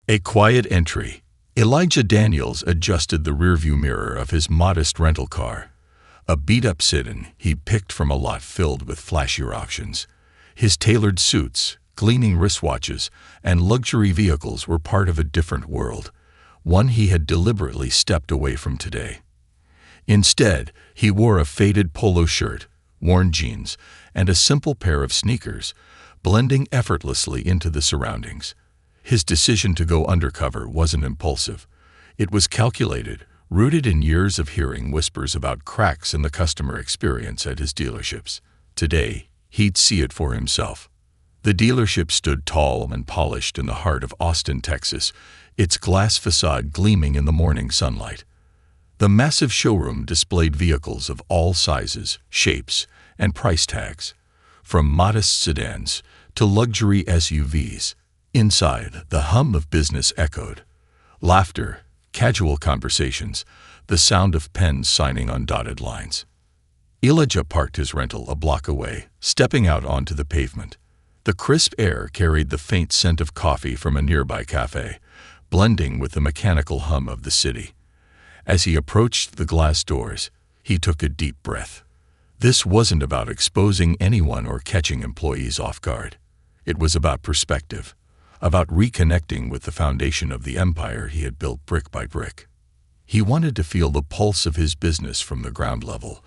A quiet entry. Elijah Daniels adjusted the rearview mirror of his modest rental car. A beat-up sit-in he picked from a lot filled with flashier options. His tailored suits, gleaming wristwatches, and luxury vehicles were part of a different world, one he had deliberately stepped away from today. Instead, he wore a faded polo shirt, worn jeans, and a simple pair of sneakers, blending effortlessly into the surroundings. His decision to go undercover wasn't impulsive. It was calculated, rooted in years of hearing whispers about cracks in the customer experience at his dealerships. Today, he'd see it for himself. The dealership stood tall and polished in the heart of Austin, Texas, its glass facade gleaming in the morning sunlight. The massive showroom displayed vehicles of all sizes, shapes, and price tags, from modest sedans to luxury SUVs. Inside, the hum of business echoed. Laughter, casual conversations, the sound of pens signing on dotted lines. Elijah parked his rental a block away, stepping out onto the pavement. The crisp air carried the faint scent of coffee from a nearby cafe, blending with the mechanical hum of the city. As he approached the glass doors, he took a deep breath. This wasn't about exposing anyone or catching employees off guard. It was about perspective, about reconnecting with the foundation of the empire he had built brick by brick. He wanted to feel the pulse of his business from the ground level,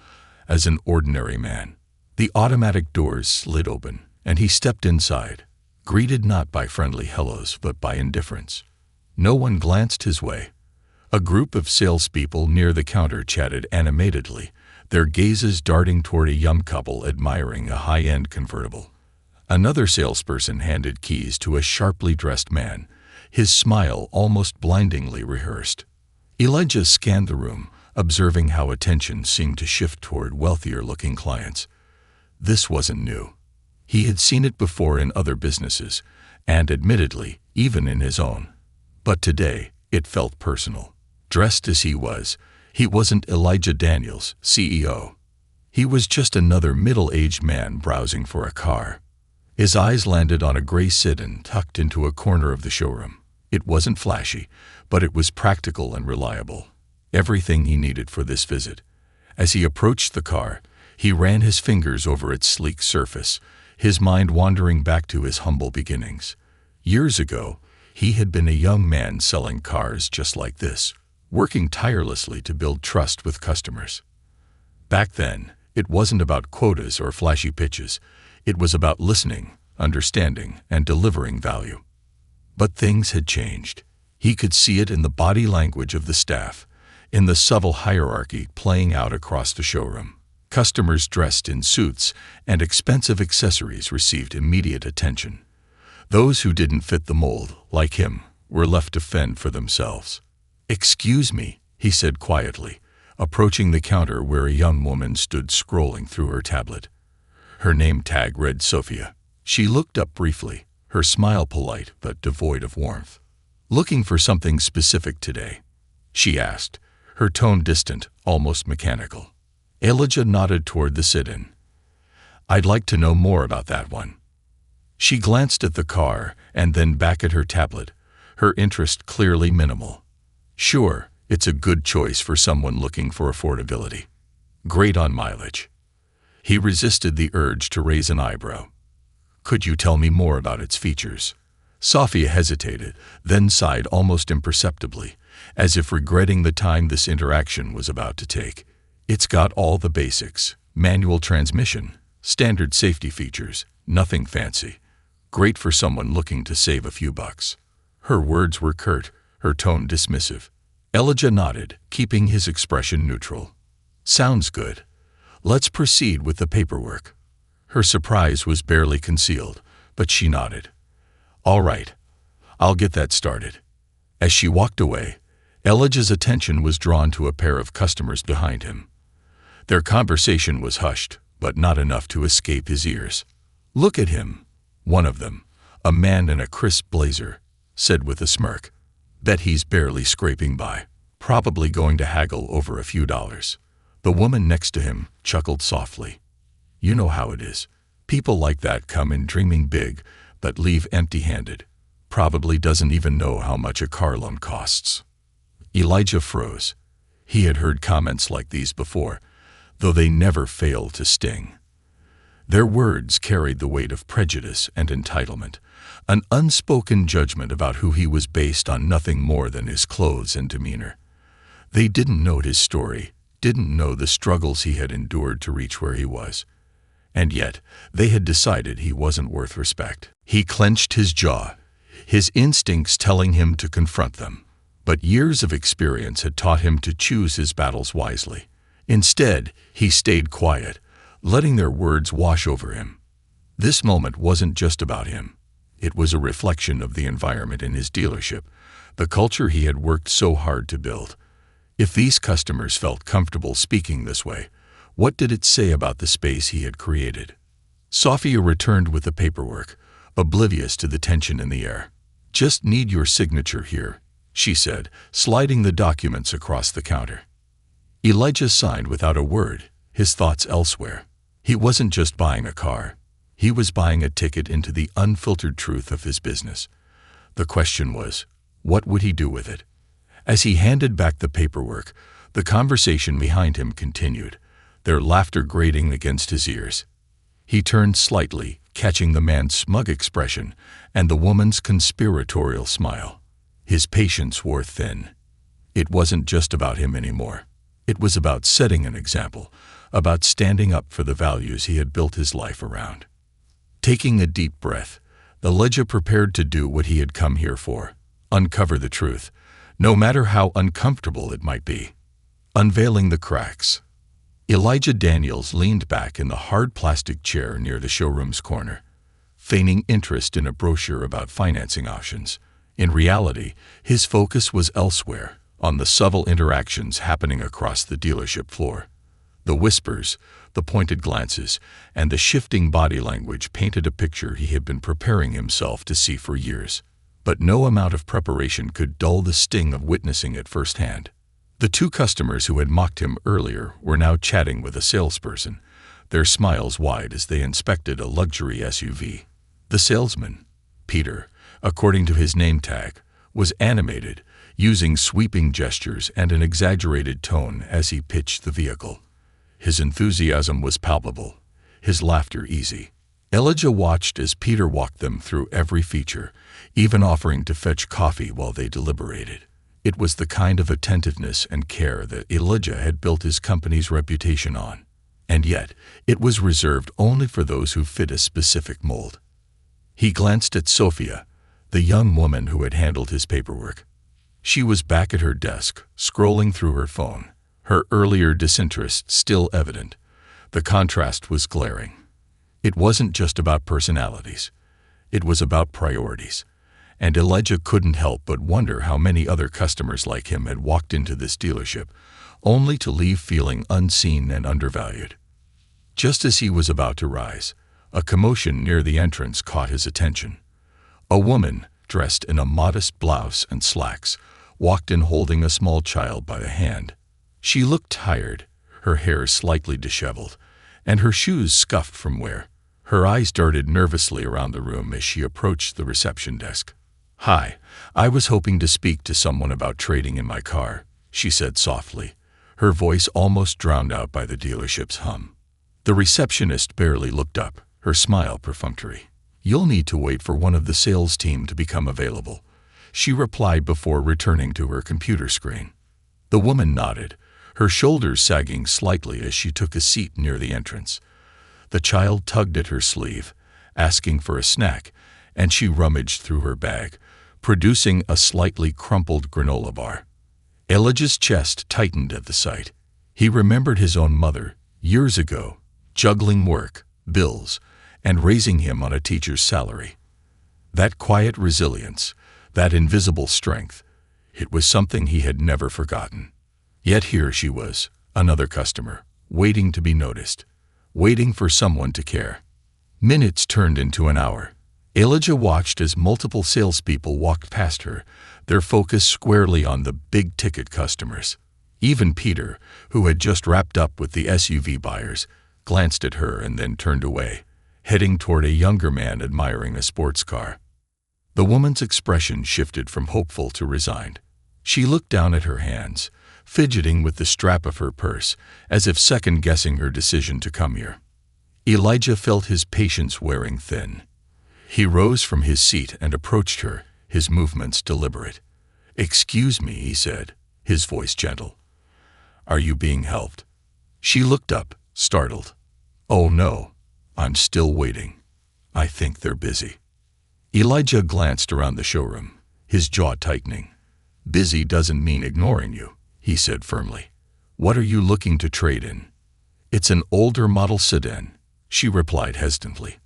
as an ordinary man. The automatic doors slid open, and he stepped inside, greeted not by friendly hellos but by indifference. No one glanced his way. A group of salespeople near the counter chatted animatedly, their gazes darting toward a young couple admiring a high-end convertible. Another salesperson handed keys to a sharply dressed man, his smile almost blindingly rehearsed. Elijah scanned the room, observing how attention seemed to shift toward wealthier-looking clients. This wasn't new. He had seen it before in other businesses, and admittedly, even in his own. But today, it felt personal. Dressed as he wasn't Elijah Daniels, CEO. He was just another middle-aged man browsing for a car. His eyes landed on a gray sit-in tucked into a corner of the showroom. It wasn't flashy, but it was practical and reliable. Everything he needed for this visit. As he approached the car, he ran his fingers over its sleek surface, his mind wandering back to his humble beginnings. Years ago, he had been a young man selling cars just like this, working tirelessly to build trust with customers. Back then, it wasn't about quotas or flashy pitches. It was about listening, understanding, and delivering value. But things had changed. He could see it in the body language of the staff, in the subtle hierarchy playing out across the showroom. Customers dressed in suits and expensive accessories received immediate attention. Those who didn't fit the mold, like him, were left to fend for themselves. "Excuse me," he said quietly, approaching the counter where a young woman stood scrolling through her tablet. Her name tag read Sophia. She looked up briefly, her smile polite but devoid of warmth. "Looking for something specific today?" she asked, her tone distant, almost mechanical. Elijah nodded toward the sit-in. "I'd like to know more about that one." She glanced at the car and then back at her tablet, her interest clearly minimal. "Sure, it's a good choice for someone looking for affordability. Great on mileage." He resisted the urge to raise an eyebrow. "Could you tell me more about its features?" Sophia hesitated, then sighed almost imperceptibly, as if regretting the time this interaction was about to take. "It's got all the basics. Manual transmission, standard safety features, nothing fancy. Great for someone looking to save a few bucks." Her words were curt, her tone dismissive. Elijah nodded, keeping his expression neutral. "Sounds good. Let's proceed with the paperwork." Her surprise was barely concealed, but she nodded. "All right, I'll get that started." As she walked away, Elijah's attention was drawn to a pair of customers behind him. Their conversation was hushed, but not enough to escape his ears. "Look at him," one of them, a man in a crisp blazer, said with a smirk. "Bet he's barely scraping by, probably going to haggle over a few dollars." The woman next to him chuckled softly. "You know how it is. People like that come in dreaming big, but leave empty-handed. probably doesn't even know how much a car loan costs." Elijah froze. He had heard comments like these before, though they never failed to sting. Their words carried the weight of prejudice and entitlement, an unspoken judgment about who he was based on nothing more than his clothes and demeanor. They didn't know his story, didn't know the struggles he had endured to reach where he was. And yet, they had decided he wasn't worth respect. He clenched his jaw, his instincts telling him to confront them. But years of experience had taught him to choose his battles wisely. Instead, he stayed quiet, letting their words wash over him. This moment wasn't just about him. It was a reflection of the environment in his dealership, the culture he had worked so hard to build. If these customers felt comfortable speaking this way, what did it say about the space he had created? Sophia returned with the paperwork, oblivious to the tension in the air. "Just need your signature here," she said, sliding the documents across the counter. Elijah signed without a word, his thoughts elsewhere. He wasn't just buying a car. He was buying a ticket into the unfiltered truth of his business. The question was, what would he do with it? As he handed back the paperwork, the conversation behind him continued, their laughter grating against his ears. He turned slightly, catching the man's smug expression and the woman's conspiratorial smile. His patience wore thin. It wasn't just about him anymore. It was about setting an example, about standing up for the values he had built his life around. Taking a deep breath, Elijah prepared to do what he had come here for, uncover the truth, no matter how uncomfortable it might be. Unveiling the cracks. Elijah Daniels leaned back in the hard plastic chair near the showroom's corner, feigning interest in a brochure about financing options. In reality, his focus was elsewhere, on the subtle interactions happening across the dealership floor. The whispers, the pointed glances, and the shifting body language painted a picture he had been preparing himself to see for years. But no amount of preparation could dull the sting of witnessing it firsthand. The two customers who had mocked him earlier were now chatting with a salesperson, their smiles wide as they inspected a luxury SUV. The salesman, Peter, according to his name tag, was animated, using sweeping gestures and an exaggerated tone as he pitched the vehicle. His enthusiasm was palpable, his laughter easy. Elijah watched as Peter walked them through every feature, even offering to fetch coffee while they deliberated. It was the kind of attentiveness and care that Elijah had built his company's reputation on. And yet, it was reserved only for those who fit a specific mold. He glanced at Sophia, the young woman who had handled his paperwork. She was back at her desk, scrolling through her phone, her earlier disinterest still evident. The contrast was glaring. It wasn't just about personalities. It was about priorities. And Elijah couldn't help but wonder how many other customers like him had walked into this dealership, only to leave feeling unseen and undervalued. Just as he was about to rise, a commotion near the entrance caught his attention. A woman, dressed in a modest blouse and slacks, walked in holding a small child by the hand. She looked tired, her hair slightly disheveled, and her shoes scuffed from wear. Her eyes darted nervously around the room as she approached the reception desk. "Hi, I was hoping to speak to someone about trading in my car," she said softly, her voice almost drowned out by the dealership's hum. The receptionist barely looked up, her smile perfunctory. "You'll need to wait for one of the sales team to become available," she replied before returning to her computer screen. The woman nodded, her shoulders sagging slightly as she took a seat near the entrance. The child tugged at her sleeve, asking for a snack, and she rummaged through her bag, producing a slightly crumpled granola bar. Elijah's chest tightened at the sight. He remembered his own mother, years ago, juggling work, bills, and raising him on a teacher's salary. That quiet resilience, that invisible strength, it was something he had never forgotten. Yet here she was, another customer, waiting to be noticed, waiting for someone to care. Minutes turned into an hour. Elijah watched as multiple salespeople walked past her, their focus squarely on the big-ticket customers. Even Peter, who had just wrapped up with the SUV buyers, glanced at her and then turned away, heading toward a younger man admiring a sports car. The woman's expression shifted from hopeful to resigned. She looked down at her hands, fidgeting with the strap of her purse, as if second-guessing her decision to come here. Elijah felt his patience wearing thin. He rose from his seat and approached her, his movements deliberate. "Excuse me," he said, his voice gentle. "Are you being helped?" She looked up, startled. "Oh no, I'm still waiting. I think they're busy." Elijah glanced around the showroom, his jaw tightening. "Busy doesn't mean ignoring you," he said firmly. "What are you looking to trade in?" "It's an older model sedan," she replied hesitantly.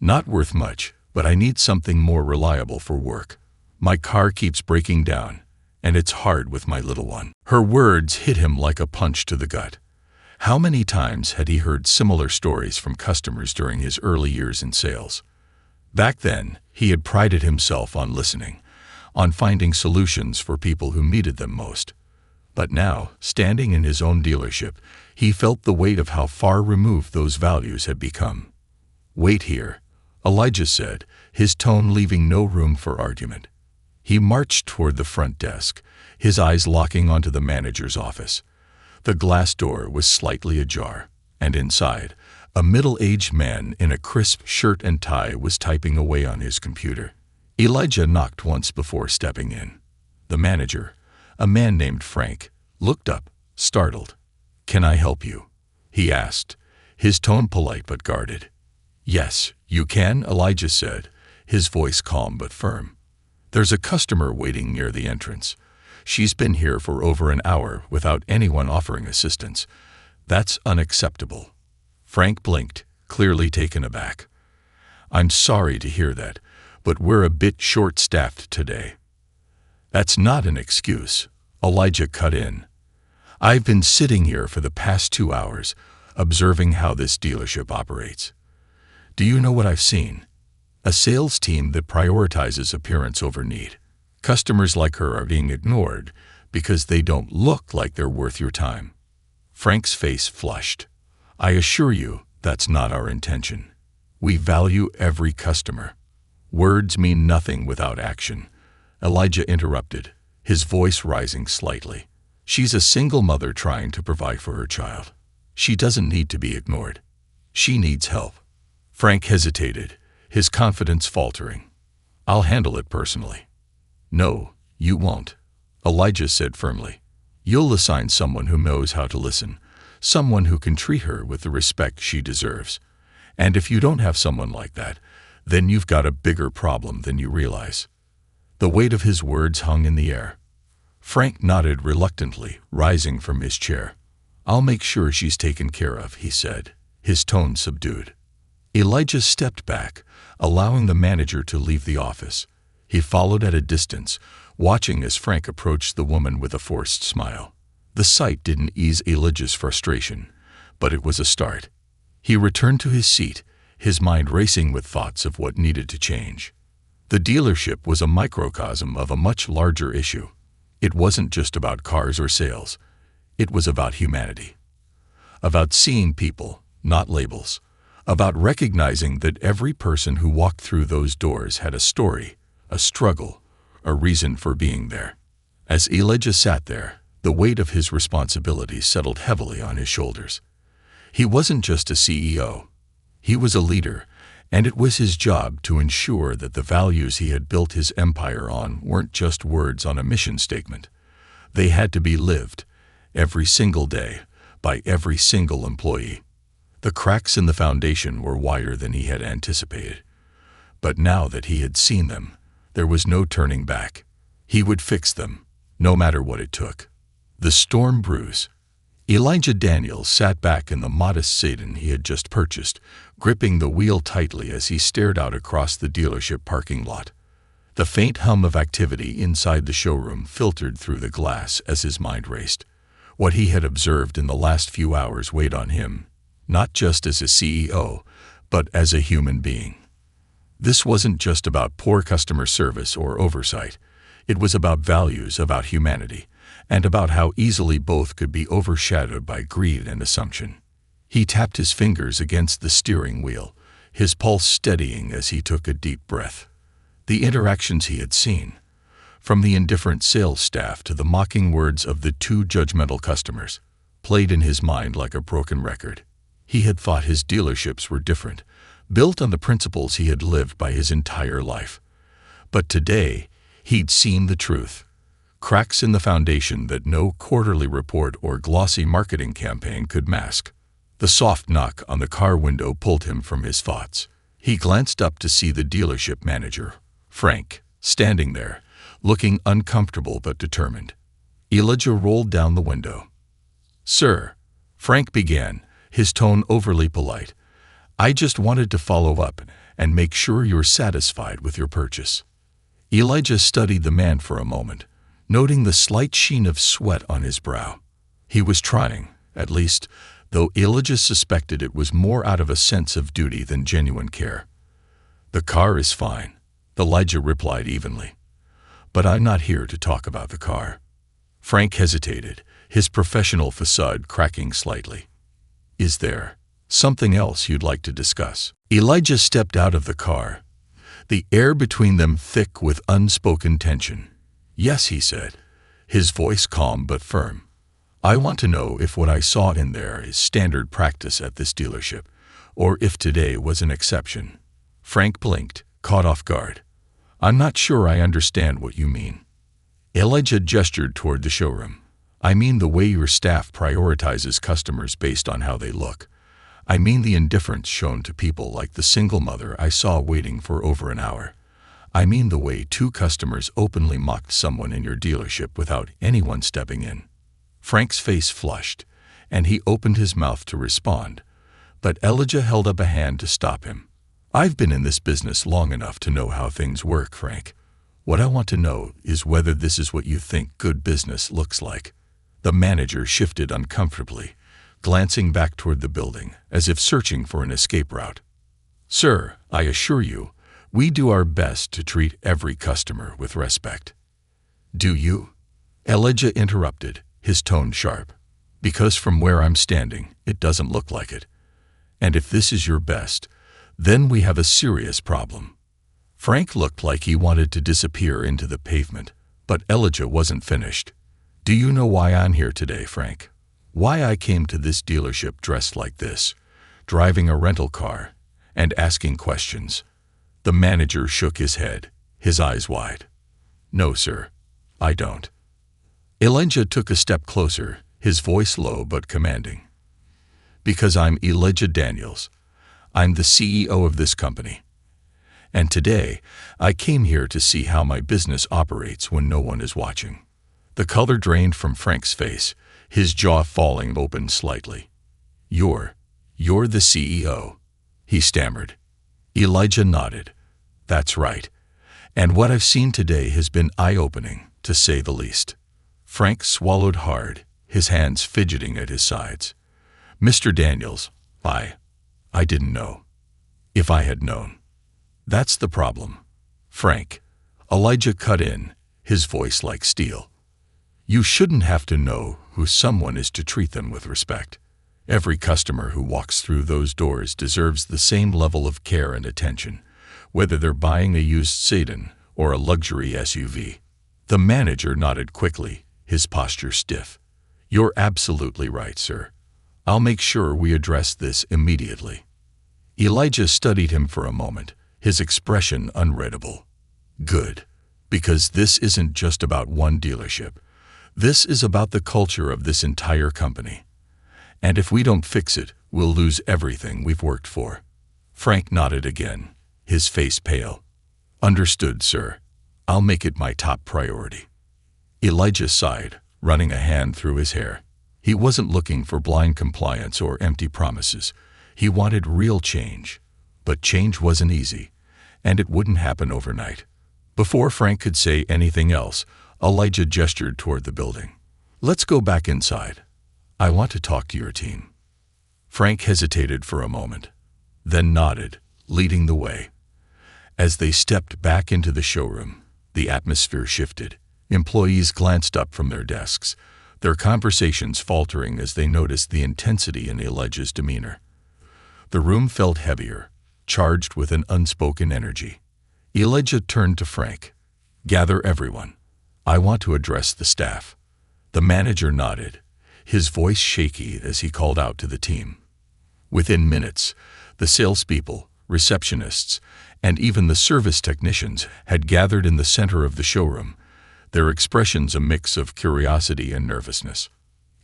"Not worth much, but I need something more reliable for work. My car keeps breaking down, and it's hard with my little one." Her words hit him like a punch to the gut. How many times had he heard similar stories from customers during his early years in sales? Back then, he had prided himself on listening, on finding solutions for people who needed them most. But now, standing in his own dealership, he felt the weight of how far removed those values had become. "Wait here," Elijah said, his tone leaving no room for argument. He marched toward the front desk, his eyes locking onto the manager's office. The glass door was slightly ajar, and inside, a middle-aged man in a crisp shirt and tie was typing away on his computer. Elijah knocked once before stepping in. The manager, a man named Frank, looked up, startled. "Can I help you?" he asked, his tone polite but guarded. "Yes, you can," Elijah said, his voice calm but firm. "There's a customer waiting near the entrance. She's been here for over an hour without anyone offering assistance. That's unacceptable." Frank blinked, clearly taken aback. "I'm sorry to hear that, but we're a bit short-staffed today." "That's not an excuse," Elijah cut in. "I've been sitting here for the past 2 hours, observing how this dealership operates. Do you know what I've seen? A sales team that prioritizes appearance over need. Customers like her are being ignored because they don't look like they're worth your time." Frank's face flushed. "I assure you, that's not our intention. We value every customer. Words mean nothing without action." Elijah interrupted, his voice rising slightly. "She's a single mother trying to provide for her child. She doesn't need to be ignored. She needs help." Frank hesitated, his confidence faltering. "I'll handle it personally." "No, you won't," Elijah said firmly. "You'll assign someone who knows how to listen, someone who can treat her with the respect she deserves. And if you don't have someone like that, then you've got a bigger problem than you realize." The weight of his words hung in the air. Frank nodded reluctantly, rising from his chair. "I'll make sure she's taken care of," he said, his tone subdued. Elijah stepped back, allowing the manager to leave the office. He followed at a distance, watching as Frank approached the woman with a forced smile. The sight didn't ease Elijah's frustration, but it was a start. He returned to his seat, his mind racing with thoughts of what needed to change. The dealership was a microcosm of a much larger issue. It wasn't just about cars or sales. It was about humanity. About seeing people, not labels. About recognizing that every person who walked through those doors had a story, a struggle, a reason for being there. As Elijah sat there, the weight of his responsibility settled heavily on his shoulders. He wasn't just a CEO. He was a leader, and it was his job to ensure that the values he had built his empire on weren't just words on a mission statement. They had to be lived, every single day, by every single employee. The cracks in the foundation were wider than he had anticipated. But now that he had seen them, there was no turning back. He would fix them, no matter what it took. The storm brews. Elijah Daniels sat back in the modest sedan he had just purchased, gripping the wheel tightly as he stared out across the dealership parking lot. The faint hum of activity inside the showroom filtered through the glass as his mind raced. What he had observed in the last few hours weighed on him, not just as a CEO, but as a human being. This wasn't just about poor customer service or oversight. It was about values, about humanity, and about how easily both could be overshadowed by greed and assumption. He tapped his fingers against the steering wheel, his pulse steadying as he took a deep breath. The interactions he had seen, from the indifferent sales staff to the mocking words of the two judgmental customers, played in his mind like a broken record. He had thought his dealerships were different, built on the principles he had lived by his entire life. But today, he'd seen the truth. Cracks in the foundation that no quarterly report or glossy marketing campaign could mask. The soft knock on the car window pulled him from his thoughts. He glanced up to see the dealership manager, Frank, standing there, looking uncomfortable but determined. Elijah rolled down the window. "Sir," Frank began, his tone overly polite, "I just wanted to follow up and make sure you're satisfied with your purchase." Elijah studied the man for a moment, noting the slight sheen of sweat on his brow. He was trying, at least, though Elijah suspected it was more out of a sense of duty than genuine care. "The car is fine," Elijah replied evenly. "But I'm not here to talk about the car." Frank hesitated, his professional facade cracking slightly. "Is there something else you'd like to discuss?" Elijah stepped out of the car, the air between them thick with unspoken tension. "Yes," he said, his voice calm but firm. "I want to know if what I saw in there is standard practice at this dealership, or if today was an exception." Frank blinked, caught off guard. "I'm not sure I understand what you mean." Elijah gestured toward the showroom. "I mean the way your staff prioritizes customers based on how they look. I mean the indifference shown to people like the single mother I saw waiting for over an hour. I mean the way two customers openly mocked someone in your dealership without anyone stepping in." Frank's face flushed, and he opened his mouth to respond, but Elijah held up a hand to stop him. "I've been in this business long enough to know how things work, Frank. What I want to know is whether this is what you think good business looks like." The manager shifted uncomfortably, glancing back toward the building, as if searching for an escape route. "Sir, I assure you, we do our best to treat every customer with respect." "Do you?" Elijah interrupted, his tone sharp. "Because from where I'm standing, it doesn't look like it. And if this is your best, then we have a serious problem." Frank looked like he wanted to disappear into the pavement, but Elijah wasn't finished. "Do you know why I'm here today, Frank? Why I came to this dealership dressed like this, driving a rental car, and asking questions?" The manager shook his head, his eyes wide. "No, sir, I don't." Elijah took a step closer, his voice low but commanding. "Because I'm Elijah Daniels. I'm the CEO of this company. And today, I came here to see how my business operates when no one is watching." The color drained from Frank's face, his jaw falling open slightly. You're the CEO," he stammered. Elijah nodded. "That's right. And what I've seen today has been eye-opening, to say the least." Frank swallowed hard, his hands fidgeting at his sides. "Mr. Daniels, I didn't know. If I had known." "That's the problem, Frank." Elijah cut in, his voice like steel. "You shouldn't have to know who someone is to treat them with respect. Every customer who walks through those doors deserves the same level of care and attention, whether they're buying a used sedan or a luxury SUV." The manager nodded quickly, his posture stiff. "You're absolutely right, sir. I'll make sure we address this immediately." Elijah studied him for a moment, his expression unreadable. "Good, because this isn't just about one dealership. This is about the culture of this entire company. And if we don't fix it, we'll lose everything we've worked for." Frank nodded again, his face pale. "Understood, sir. I'll make it my top priority." Elijah sighed, running a hand through his hair. He wasn't looking for blind compliance or empty promises. He wanted real change. But change wasn't easy, and it wouldn't happen overnight. Before Frank could say anything else, Elijah gestured toward the building. "Let's go back inside. I want to talk to your team." Frank hesitated for a moment, then nodded, leading the way. As they stepped back into the showroom, the atmosphere shifted. Employees glanced up from their desks, their conversations faltering as they noticed the intensity in Elijah's demeanor. The room felt heavier, charged with an unspoken energy. Elijah turned to Frank. "Gather everyone. I want to address the staff." The manager nodded, his voice shaky as he called out to the team. Within minutes, the salespeople, receptionists, and even the service technicians had gathered in the center of the showroom, their expressions a mix of curiosity and nervousness.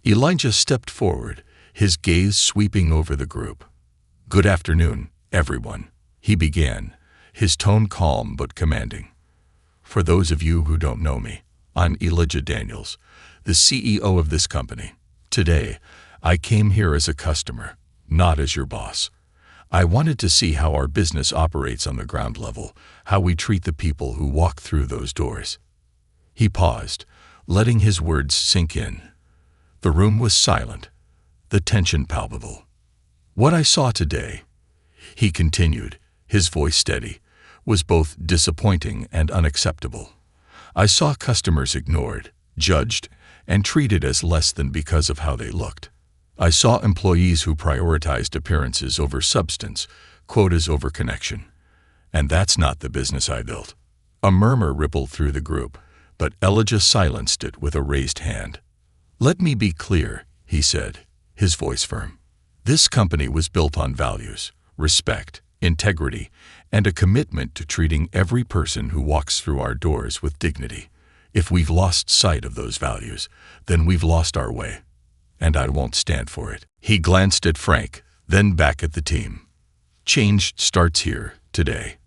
Elijah stepped forward, his gaze sweeping over the group. "Good afternoon, everyone," he began, his tone calm but commanding. "For those of you who don't know me, I'm Elijah Daniels, the CEO of this company. Today, I came here as a customer, not as your boss. I wanted to see how our business operates on the ground level, how we treat the people who walk through those doors." He paused, letting his words sink in. The room was silent, the tension palpable. "What I saw today," he continued, his voice steady, "was both disappointing and unacceptable. I saw customers ignored, judged, and treated as less than because of how they looked. I saw employees who prioritized appearances over substance, quotas over connection. And that's not the business I built." A murmur rippled through the group, but Elijah silenced it with a raised hand. "Let me be clear," he said, his voice firm. "This company was built on values, respect, integrity, and a commitment to treating every person who walks through our doors with dignity. If we've lost sight of those values, then we've lost our way. And I won't stand for it." He glanced at Frank, then back at the team. "Change starts here, today.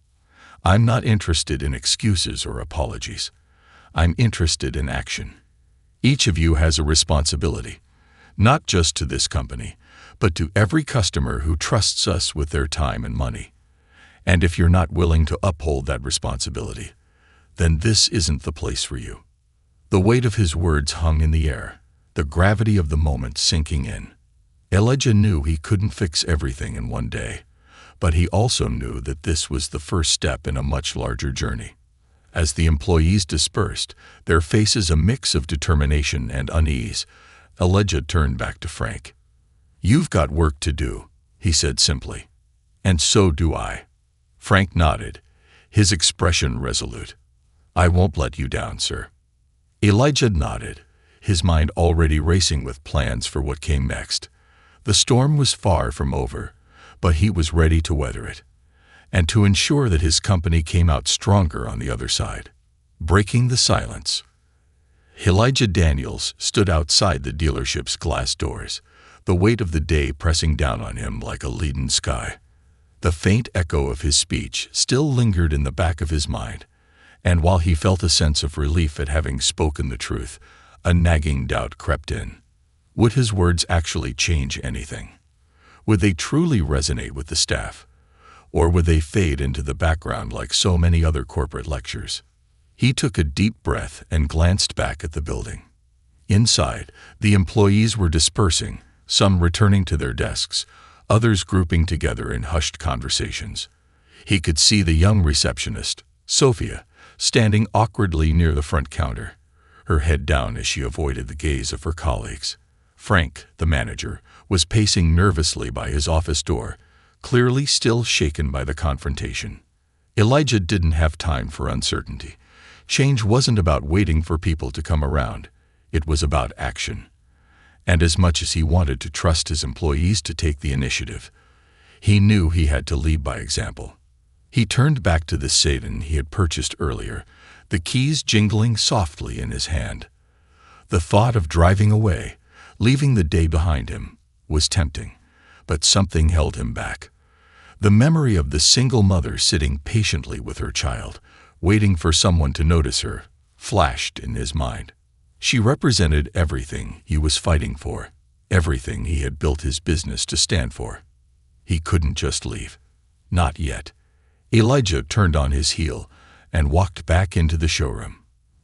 I'm not interested in excuses or apologies. I'm interested in action. Each of you has a responsibility, not just to this company, but to every customer who trusts us with their time and money. And if you're not willing to uphold that responsibility, then this isn't the place for you." The weight of his words hung in the air, the gravity of the moment sinking in. Elijah knew he couldn't fix everything in one day, but he also knew that this was the first step in a much larger journey. As the employees dispersed, their faces a mix of determination and unease, Elijah turned back to Frank. "You've got work to do," he said simply. "And so do I." Frank nodded, his expression resolute. "I won't let you down, sir." Elijah nodded, his mind already racing with plans for what came next. The storm was far from over, but he was ready to weather it, and to ensure that his company came out stronger on the other side. Breaking the silence, Elijah Daniels stood outside the dealership's glass doors, the weight of the day pressing down on him like a leaden sky. The faint echo of his speech still lingered in the back of his mind, and while he felt a sense of relief at having spoken the truth, a nagging doubt crept in. Would his words actually change anything? Would they truly resonate with the staff? Or would they fade into the background like so many other corporate lectures? He took a deep breath and glanced back at the building. Inside, the employees were dispersing, some returning to their desks, others grouping together in hushed conversations. He could see the young receptionist, Sophia, standing awkwardly near the front counter, her head down as she avoided the gaze of her colleagues. Frank, the manager, was pacing nervously by his office door, clearly still shaken by the confrontation. Elijah didn't have time for uncertainty. Change wasn't about waiting for people to come around. It was about action. And as much as he wanted to trust his employees to take the initiative, he knew he had to lead by example. He turned back to the sedan he had purchased earlier, the keys jingling softly in his hand. The thought of driving away, leaving the day behind him, was tempting, but something held him back. The memory of the single mother sitting patiently with her child, waiting for someone to notice her, flashed in his mind. She represented everything he was fighting for, everything he had built his business to stand for. He couldn't just leave. Not yet. Elijah turned on his heel and walked back into the showroom.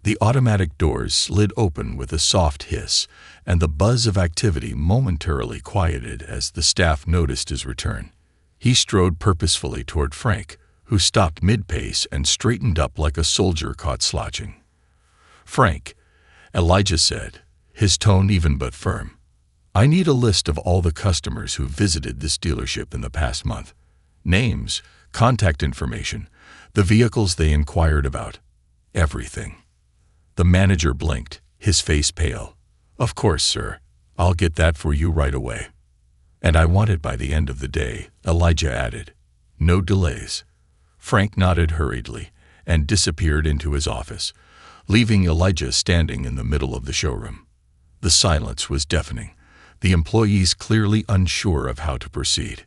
The automatic doors slid open with a soft hiss, and the buzz of activity momentarily quieted as the staff noticed his return. He strode purposefully toward Frank, who stopped mid-pace and straightened up like a soldier caught slouching. "Frank," Elijah said, his tone even but firm, "I need a list of all the customers who visited this dealership in the past month. Names, contact information, The vehicles they inquired about. Everything. The manager blinked, his face pale. "Of course, sir. I'll get that for you right away." "And I want it by the end of the day," Elijah added. "No delays." Frank nodded hurriedly and disappeared into his office, leaving Elijah standing in the middle of the showroom. The silence was deafening, the employees clearly unsure of how to proceed.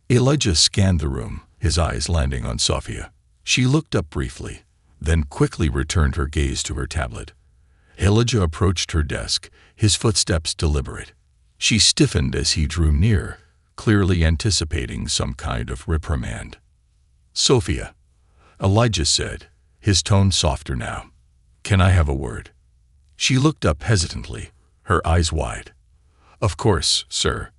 Elijah scanned the room, his eyes landing on Sophia. She looked up briefly, then quickly returned her gaze to her tablet. Elijah approached her desk, his footsteps deliberate. She stiffened as he drew near, clearly anticipating some kind of reprimand. "Sophia," Elijah said, his tone softer now. "Can I have a word?" She looked up hesitantly, her eyes wide. "Of course, sir."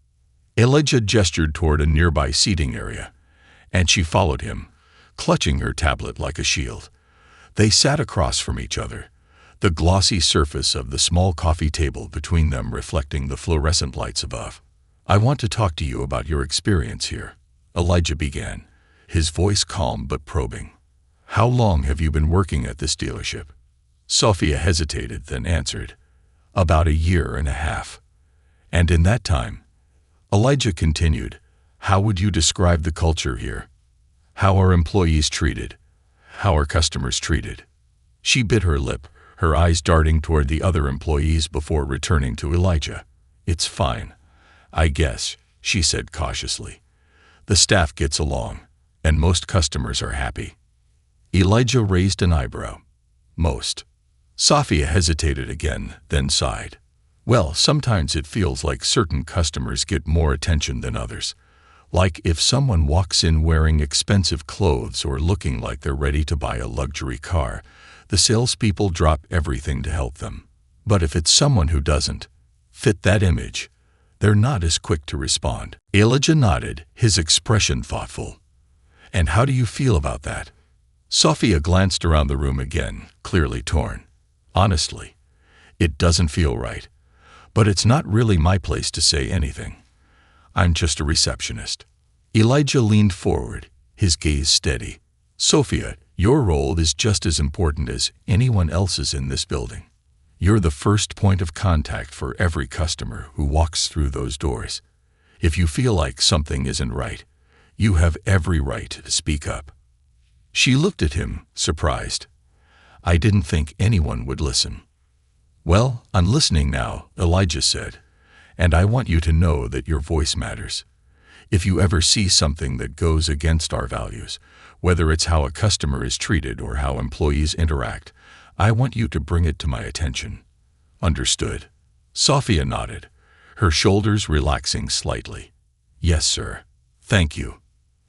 Elijah gestured toward a nearby seating area, and she followed him, clutching her tablet like a shield. They sat across from each other, the glossy surface of the small coffee table between them reflecting the fluorescent lights above. "I want to talk to you about your experience here," Elijah began, his voice calm but probing. "How long have you been working at this dealership?" Sophia hesitated, then answered, "About 1.5 years. And in that time," Elijah continued, "how would you describe the culture here? How are employees treated? How are customers treated?" She bit her lip, her eyes darting toward the other employees before returning to Elijah. "It's fine, I guess," she said cautiously. "The staff gets along, and most customers are happy." Elijah raised an eyebrow. "Most." Sophia hesitated again, then sighed. "Well, sometimes it feels like certain customers get more attention than others. Like if someone walks in wearing expensive clothes or looking like they're ready to buy a luxury car, the salespeople drop everything to help them. But if it's someone who doesn't fit that image, they're not as quick to respond." Elijah nodded, his expression thoughtful. "And how do you feel about that?" Sophia glanced around the room again, clearly torn. "Honestly, it doesn't feel right. But it's not really my place to say anything. I'm just a receptionist." Elijah leaned forward, his gaze steady. "Sophia, your role is just as important as anyone else's in this building. You're the first point of contact for every customer who walks through those doors. If you feel like something isn't right, you have every right to speak up." She looked at him, surprised. "I didn't think anyone would listen." "Well, I'm listening now," Elijah said, "and I want you to know that your voice matters. If you ever see something that goes against our values, whether it's how a customer is treated or how employees interact, I want you to bring it to my attention." "Understood." Sophia nodded, her shoulders relaxing slightly. "Yes, sir. Thank you."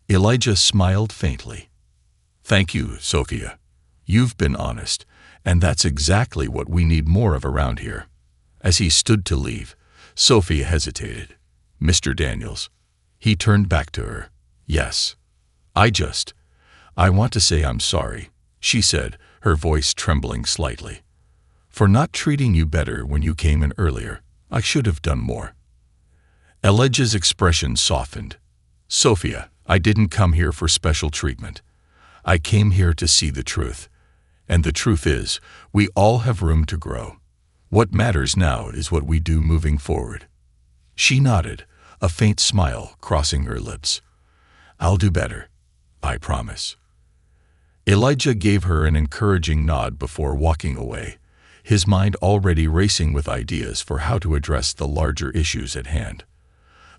Elijah smiled faintly. "Thank you, Sophia. You've been honest, and that's exactly what we need more of around here." As he stood to leave, Sophia hesitated. "Mr. Daniels." He turned back to her. "Yes. I want to say I'm sorry," she said, her voice trembling slightly. "For not treating you better when you came in earlier. I should have done more." Elijah's expression softened. "Sophia, I didn't come here for special treatment. I came here to see the truth. And the truth is, we all have room to grow. What matters now is what we do moving forward." She nodded, a faint smile crossing her lips. "I'll do better. I promise." Elijah gave her an encouraging nod before walking away, his mind already racing with ideas for how to address the larger issues at hand.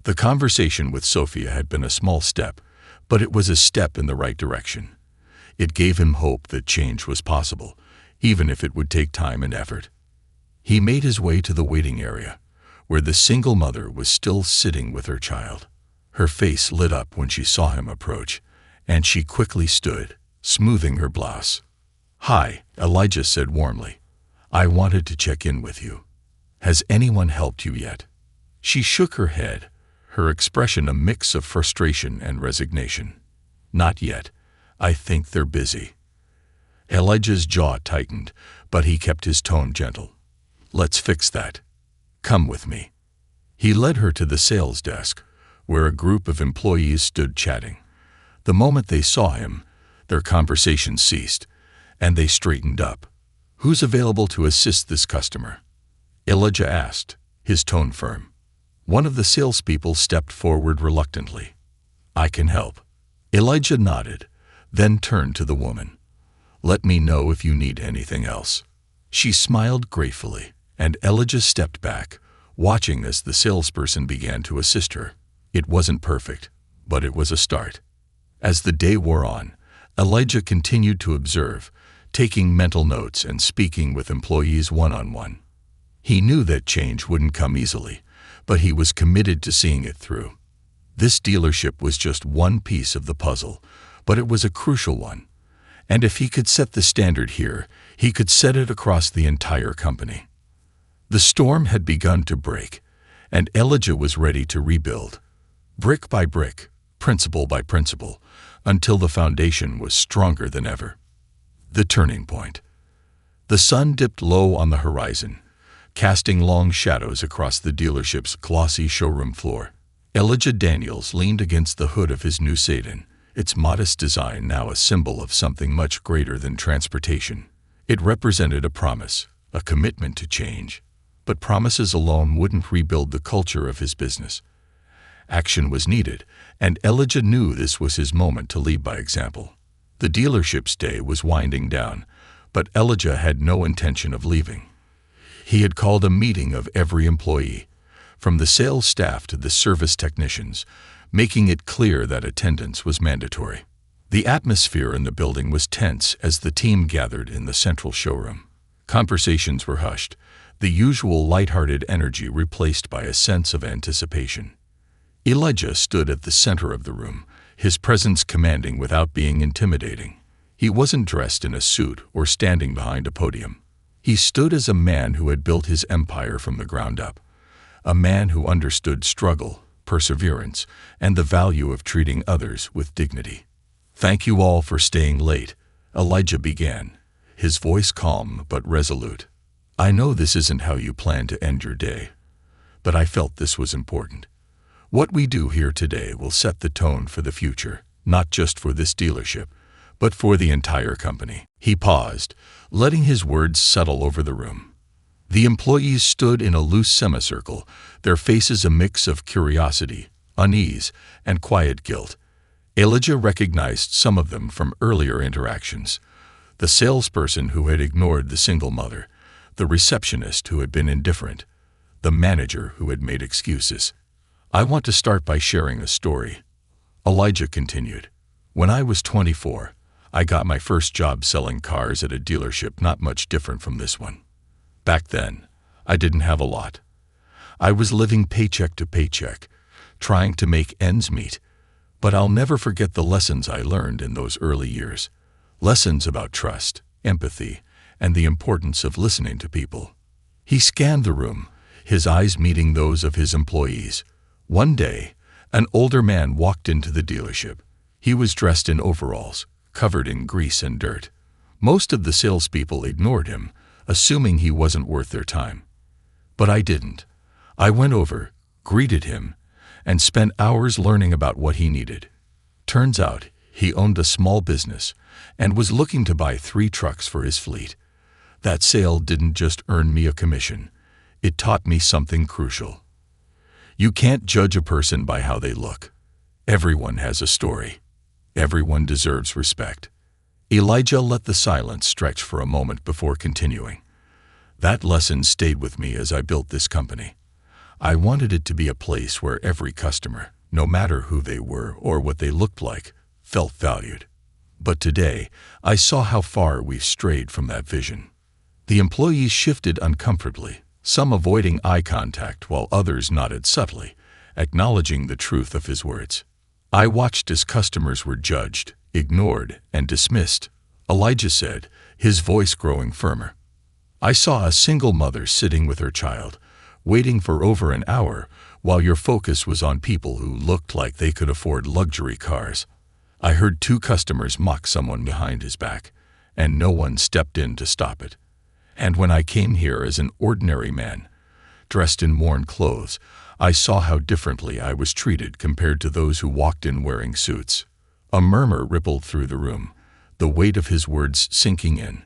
The conversation with Sophia had been a small step, but it was a step in the right direction. It gave him hope that change was possible, even if it would take time and effort. He made his way to the waiting area, where the single mother was still sitting with her child. Her face lit up when she saw him approach, and she quickly stood, smoothing her blouse. "Hi," Elijah said warmly. "I wanted to check in with you. Has anyone helped you yet?" She shook her head, her expression a mix of frustration and resignation. "Not yet. I think they're busy." Elijah's jaw tightened, but he kept his tone gentle. "Let's fix that. Come with me." He led her to the sales desk, where a group of employees stood chatting. The moment they saw him, Their conversation ceased, and they straightened up. "Who's available to assist this customer?" Elijah asked, his tone firm. One of the salespeople stepped forward reluctantly. "I can help." Elijah nodded, then turned to the woman. "Let me know if you need anything else." She smiled gratefully, and Elijah stepped back, watching as the salesperson began to assist her. It wasn't perfect, but it was a start. As the day wore on, Elijah continued to observe, taking mental notes and speaking with employees one-on-one. He knew that change wouldn't come easily, but he was committed to seeing it through. This dealership was just one piece of the puzzle, but it was a crucial one. And if he could set the standard here, he could set it across the entire company. The storm had begun to break, and Elijah was ready to rebuild, brick by brick, principle by principle, until the foundation was stronger than ever. The turning point. The sun dipped low on the horizon, casting long shadows across the dealership's glossy showroom floor. Elijah Daniels leaned against the hood of his new sedan, its modest design now a symbol of something much greater than transportation. It represented a promise, a commitment to change. But promises alone wouldn't rebuild the culture of his business. Action was needed, and Elijah knew this was his moment to lead by example. The dealership's day was winding down, but Elijah had no intention of leaving. He had called a meeting of every employee, from the sales staff to the service technicians, making it clear that attendance was mandatory. The atmosphere in the building was tense as the team gathered in the central showroom. Conversations were hushed, the usual lighthearted energy replaced by a sense of anticipation. Elijah stood at the center of the room, his presence commanding without being intimidating. He wasn't dressed in a suit or standing behind a podium. He stood as a man who had built his empire from the ground up, a man who understood struggle, perseverance, and the value of treating others with dignity. "Thank you all for staying late," Elijah began, his voice calm but resolute. "I know this isn't how you plan to end your day, but I felt this was important. What we do here today will set the tone for the future, not just for this dealership, but for the entire company." He paused, letting his words settle over the room. The employees stood in a loose semicircle, their faces a mix of curiosity, unease, and quiet guilt. Elijah recognized some of them from earlier interactions. The salesperson who had ignored the single mother, the receptionist who had been indifferent, the manager who had made excuses. "I want to start by sharing a story," Elijah continued. "When I was 24, I got my first job selling cars at a dealership not much different from this one. Back then, I didn't have a lot. I was living paycheck to paycheck, trying to make ends meet. But I'll never forget the lessons I learned in those early years. Lessons about trust, empathy, and the importance of listening to people." He scanned the room, his eyes meeting those of his employees. One day, an older man walked into the dealership. He was dressed in overalls, covered in grease and dirt. Most of the salespeople ignored him, assuming he wasn't worth their time. But I didn't. I went over, greeted him, and spent hours learning about what he needed. Turns out, he owned a small business and was looking to buy 3 trucks for his fleet. That sale didn't just earn me a commission. It taught me something crucial. You can't judge a person by how they look. Everyone has a story. Everyone deserves respect. Elijah let the silence stretch for a moment before continuing. That lesson stayed with me as I built this company. I wanted it to be a place where every customer, no matter who they were or what they looked like, felt valued. But today, I saw how far we've strayed from that vision. The employees shifted uncomfortably, some avoiding eye contact while others nodded subtly, acknowledging the truth of his words. I watched as customers were judged, ignored, and dismissed, Elijah said, his voice growing firmer. I saw a single mother sitting with her child, waiting for over an hour while your focus was on people who looked like they could afford luxury cars. I heard 2 customers mock someone behind his back, and no one stepped in to stop it. And when I came here as an ordinary man, dressed in worn clothes, I saw how differently I was treated compared to those who walked in wearing suits. A murmur rippled through the room, the weight of his words sinking in.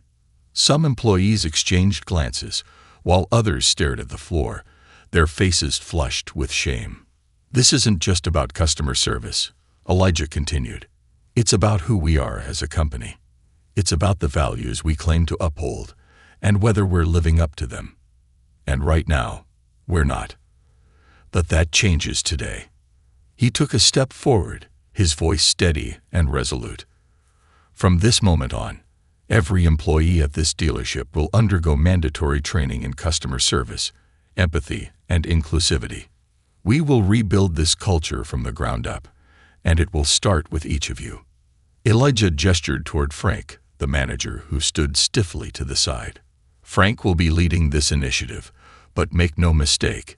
Some employees exchanged glances, while others stared at the floor, their faces flushed with shame. "This isn't just about customer service," Elijah continued. "It's about who we are as a company. It's about the values we claim to uphold, and whether we're living up to them. And right now, we're not. But that changes today." He took a step forward, his voice steady and resolute. "From this moment on, every employee at this dealership will undergo mandatory training in customer service, empathy, and inclusivity. We will rebuild this culture from the ground up, and it will start with each of you." Elijah gestured toward Frank, the manager, who stood stiffly to the side. "Frank will be leading this initiative, but make no mistake,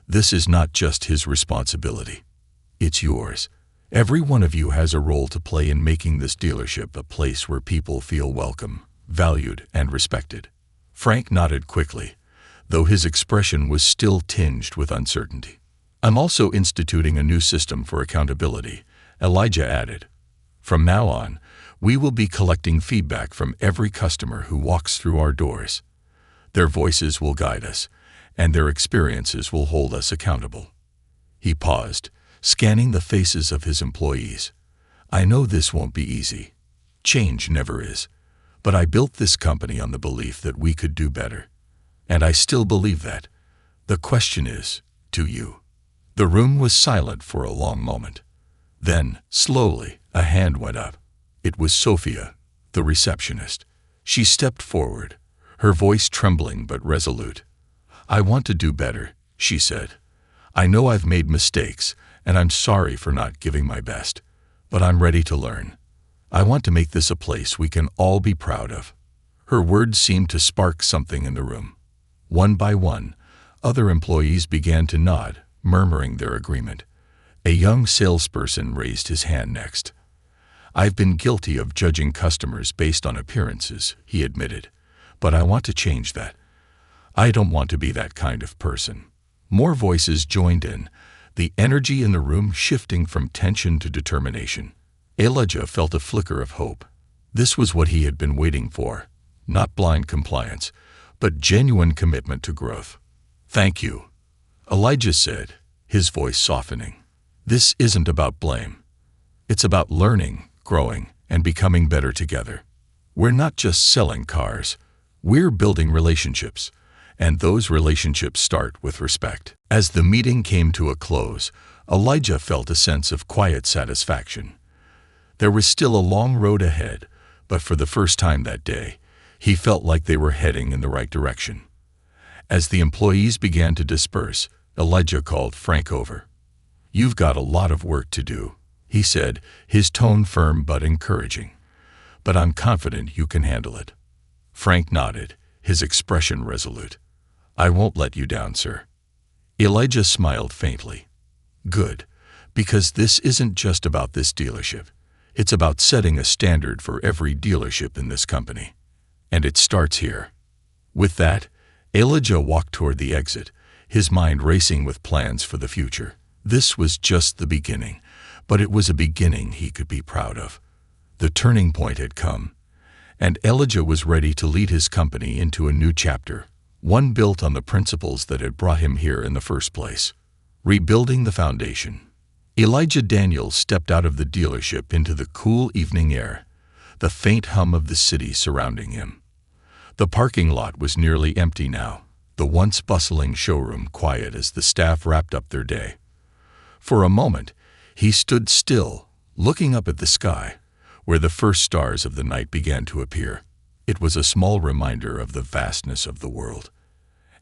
this is not just his responsibility. It's yours. Every one of you has a role to play in making this dealership a place where people feel welcome, valued, and respected." Frank nodded quickly, though his expression was still tinged with uncertainty. "I'm also instituting a new system for accountability," Elijah added. "From now on, we will be collecting feedback from every customer who walks through our doors. Their voices will guide us, and their experiences will hold us accountable." He paused, scanning the faces of his employees. "I know this won't be easy. Change never is. But I built this company on the belief that we could do better. And I still believe that. The question is, do you?" The room was silent for a long moment. Then, slowly, a hand went up. It was Sophia, the receptionist. She stepped forward, her voice trembling but resolute. "I want to do better," she said. "I know I've made mistakes, and I'm sorry for not giving my best, but I'm ready to learn. I want to make this a place we can all be proud of." Her words seemed to spark something in the room. One by one, other employees began to nod, murmuring their agreement. A young salesperson raised his hand next. "I've been guilty of judging customers based on appearances," he admitted, "but I want to change that. I don't want to be that kind of person." More voices joined in, the energy in the room shifting from tension to determination. Elijah felt a flicker of hope. This was what he had been waiting for, not blind compliance, but genuine commitment to growth. "Thank you," Elijah said, his voice softening. "This isn't about blame. It's about learning, growing, and becoming better together. We're not just selling cars. We're building relationships, and those relationships start with respect." As the meeting came to a close, Elijah felt a sense of quiet satisfaction. There was still a long road ahead, but for the first time that day, he felt like they were heading in the right direction. As the employees began to disperse, Elijah called Frank over. "You've got a lot of work to do," he said, his tone firm but encouraging. "But I'm confident you can handle it." Frank nodded, his expression resolute. "I won't let you down, sir." Elijah smiled faintly. "Good, because this isn't just about this dealership. It's about setting a standard for every dealership in this company. And it starts here." With that, Elijah walked toward the exit, his mind racing with plans for the future. This was just the beginning, but it was a beginning he could be proud of. The turning point had come, and Elijah was ready to lead his company into a new chapter, one built on the principles that had brought him here in the first place. Rebuilding the foundation. Elijah Daniels stepped out of the dealership into the cool evening air, the faint hum of the city surrounding him. The parking lot was nearly empty now, the once bustling showroom quiet as the staff wrapped up their day. For a moment, he stood still, looking up at the sky, where the first stars of the night began to appear. It was a small reminder of the vastness of the world,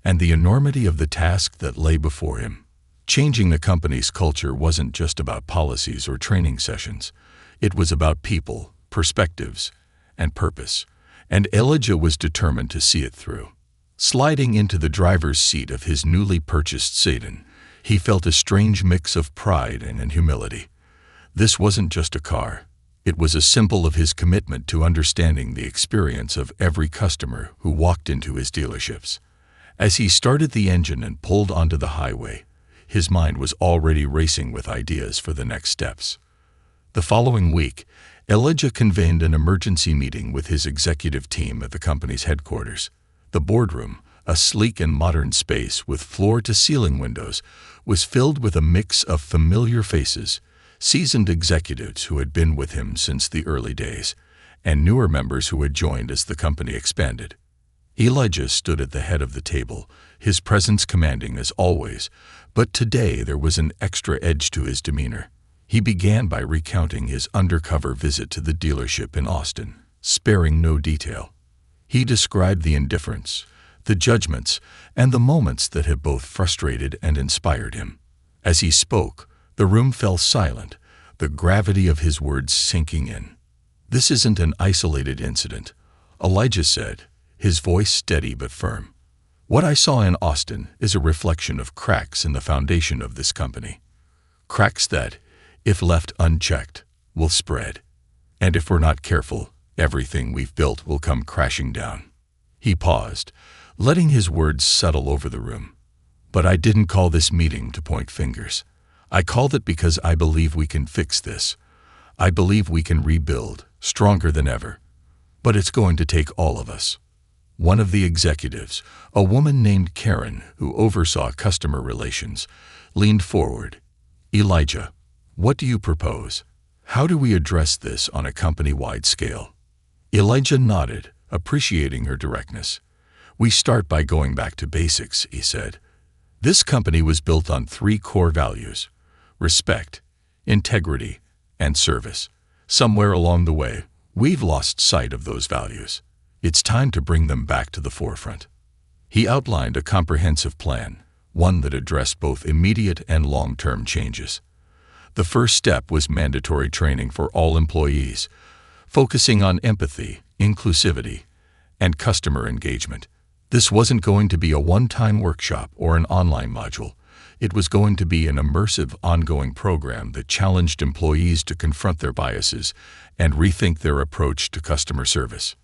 and the enormity of the task that lay before him. Changing the company's culture wasn't just about policies or training sessions. It was about people, perspectives, and purpose, and Elijah was determined to see it through. Sliding into the driver's seat of his newly purchased sedan, he felt a strange mix of pride and humility. This wasn't just a car. It was a symbol of his commitment to understanding the experience of every customer who walked into his dealerships. As he started the engine and pulled onto the highway, his mind was already racing with ideas for the next steps. The following week, Elijah convened an emergency meeting with his executive team at the company's headquarters. The boardroom, a sleek and modern space with floor-to-ceiling windows, was filled with a mix of familiar faces, seasoned executives who had been with him since the early days, and newer members who had joined as the company expanded. Elijah stood at the head of the table, his presence commanding as always, but today there was an extra edge to his demeanor. He began by recounting his undercover visit to the dealership in Austin, sparing no detail. He described the indifference, the judgments, and the moments that had both frustrated and inspired him. As he spoke, the room fell silent, the gravity of his words sinking in. "This isn't an isolated incident," Elijah said, his voice steady but firm. "What I saw in Austin is a reflection of cracks in the foundation of this company. Cracks that, if left unchecked, will spread. And if we're not careful, everything we've built will come crashing down." He paused, letting his words settle over the room. "But I didn't call this meeting to point fingers. I called it because I believe we can fix this. I believe we can rebuild, stronger than ever. But it's going to take all of us." One of the executives, a woman named Karen who oversaw customer relations, leaned forward. "Elijah, what do you propose? How do we address this on a company-wide scale?" Elijah nodded, appreciating her directness. "We start by going back to basics," he said. "This company was built on 3 core values: respect, integrity, and service. Somewhere along the way, we've lost sight of those values. It's time to bring them back to the forefront." He outlined a comprehensive plan, one that addressed both immediate and long-term changes. The first step was mandatory training for all employees, focusing on empathy, inclusivity, and customer engagement. This wasn't going to be a one-time workshop or an online module. It was going to be an immersive, ongoing program that challenged employees to confront their biases and rethink their approach to customer service.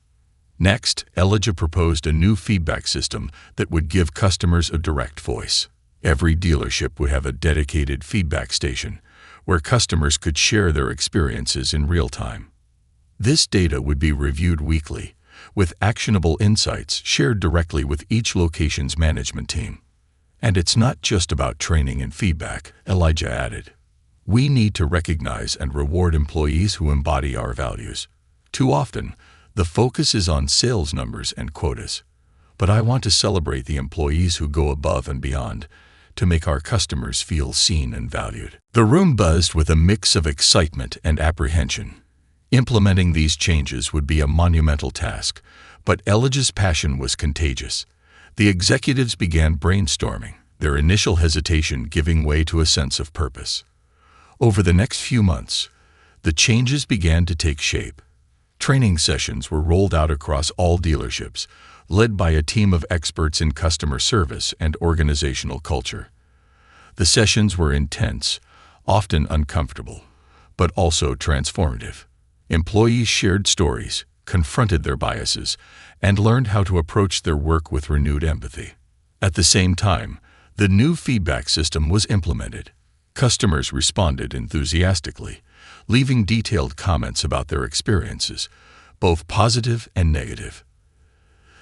Next, Elijah proposed a new feedback system that would give customers a direct voice. Every dealership would have a dedicated feedback station where customers could share their experiences in real time. This data would be reviewed weekly, with actionable insights shared directly with each location's management team. "And it's not just about training and feedback," Elijah added. "We need to recognize and reward employees who embody our values. Too often, the focus is on sales numbers and quotas. But I want to celebrate the employees who go above and beyond to make our customers feel seen and valued." The room buzzed with a mix of excitement and apprehension. Implementing these changes would be a monumental task, but Elijah's passion was contagious. The executives began brainstorming, their initial hesitation giving way to a sense of purpose. Over the next few months, the changes began to take shape. Training sessions were rolled out across all dealerships, led by a team of experts in customer service and organizational culture. The sessions were intense, often uncomfortable, but also transformative. Employees shared stories, confronted their biases, and learned how to approach their work with renewed empathy. At the same time, the new feedback system was implemented. Customers responded enthusiastically, leaving detailed comments about their experiences, both positive and negative.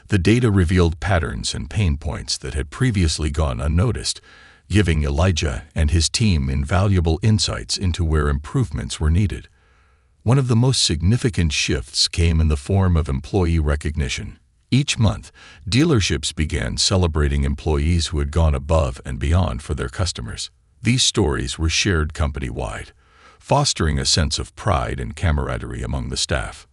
The data revealed patterns and pain points that had previously gone unnoticed, giving Elijah and his team invaluable insights into where improvements were needed. One of the most significant shifts came in the form of employee recognition. Each month, dealerships began celebrating employees who had gone above and beyond for their customers. These stories were shared company-wide, fostering a sense of pride and camaraderie among the staff.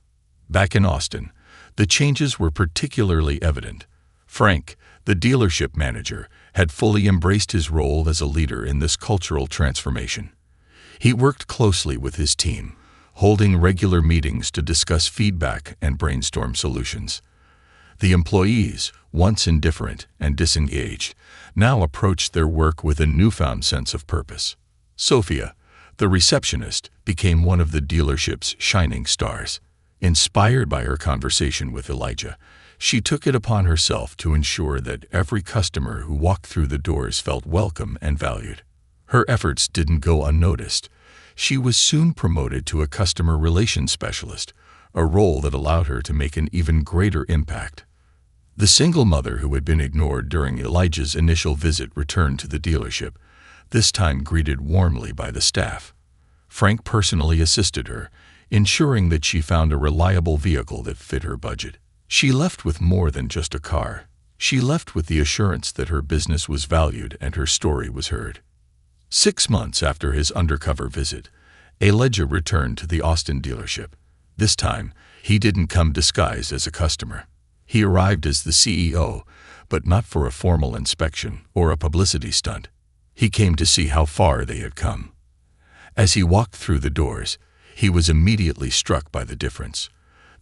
Back in Austin, the changes were particularly evident. Frank, the dealership manager, had fully embraced his role as a leader in this cultural transformation. He worked closely with his team, holding regular meetings to discuss feedback and brainstorm solutions. The employees, once indifferent and disengaged, now approached their work with a newfound sense of purpose. Sophia, the receptionist, became one of the dealership's shining stars. Inspired by her conversation with Elijah, she took it upon herself to ensure that every customer who walked through the doors felt welcome and valued. Her efforts didn't go unnoticed. She was soon promoted to a customer relations specialist, a role that allowed her to make an even greater impact. The single mother who had been ignored during Elijah's initial visit returned to the dealership, this time greeted warmly by the staff. Frank personally assisted her, ensuring that she found a reliable vehicle that fit her budget. She left with more than just a car. She left with the assurance that her business was valued and her story was heard. 6 months after his undercover visit, Elijah returned to the Austin dealership. This time, he didn't come disguised as a customer. He arrived as the CEO, but not for a formal inspection or a publicity stunt. He came to see how far they had come. As he walked through the doors, he was immediately struck by the difference.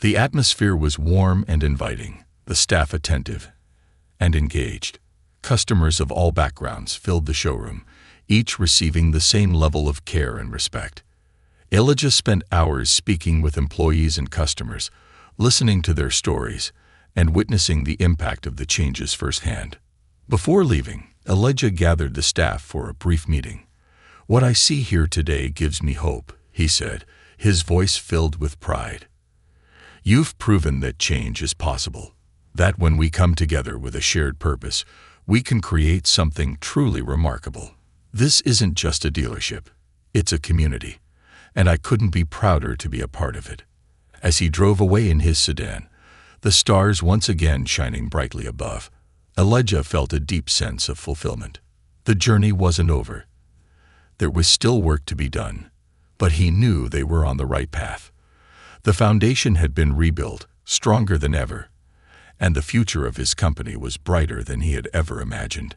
The atmosphere was warm and inviting, the staff attentive and engaged. Customers of all backgrounds filled the showroom, each receiving the same level of care and respect. Elijah spent hours speaking with employees and customers, listening to their stories, and witnessing the impact of the changes firsthand. Before leaving, Elijah gathered the staff for a brief meeting. "What I see here today gives me hope," he said, his voice filled with pride. "You've proven that change is possible, that when we come together with a shared purpose, we can create something truly remarkable. This isn't just a dealership, it's a community, and I couldn't be prouder to be a part of it." As he drove away in his sedan, the stars once again shining brightly above, Elijah felt a deep sense of fulfillment. The journey wasn't over. There was still work to be done, but he knew they were on the right path. The foundation had been rebuilt, stronger than ever, and the future of his company was brighter than he had ever imagined.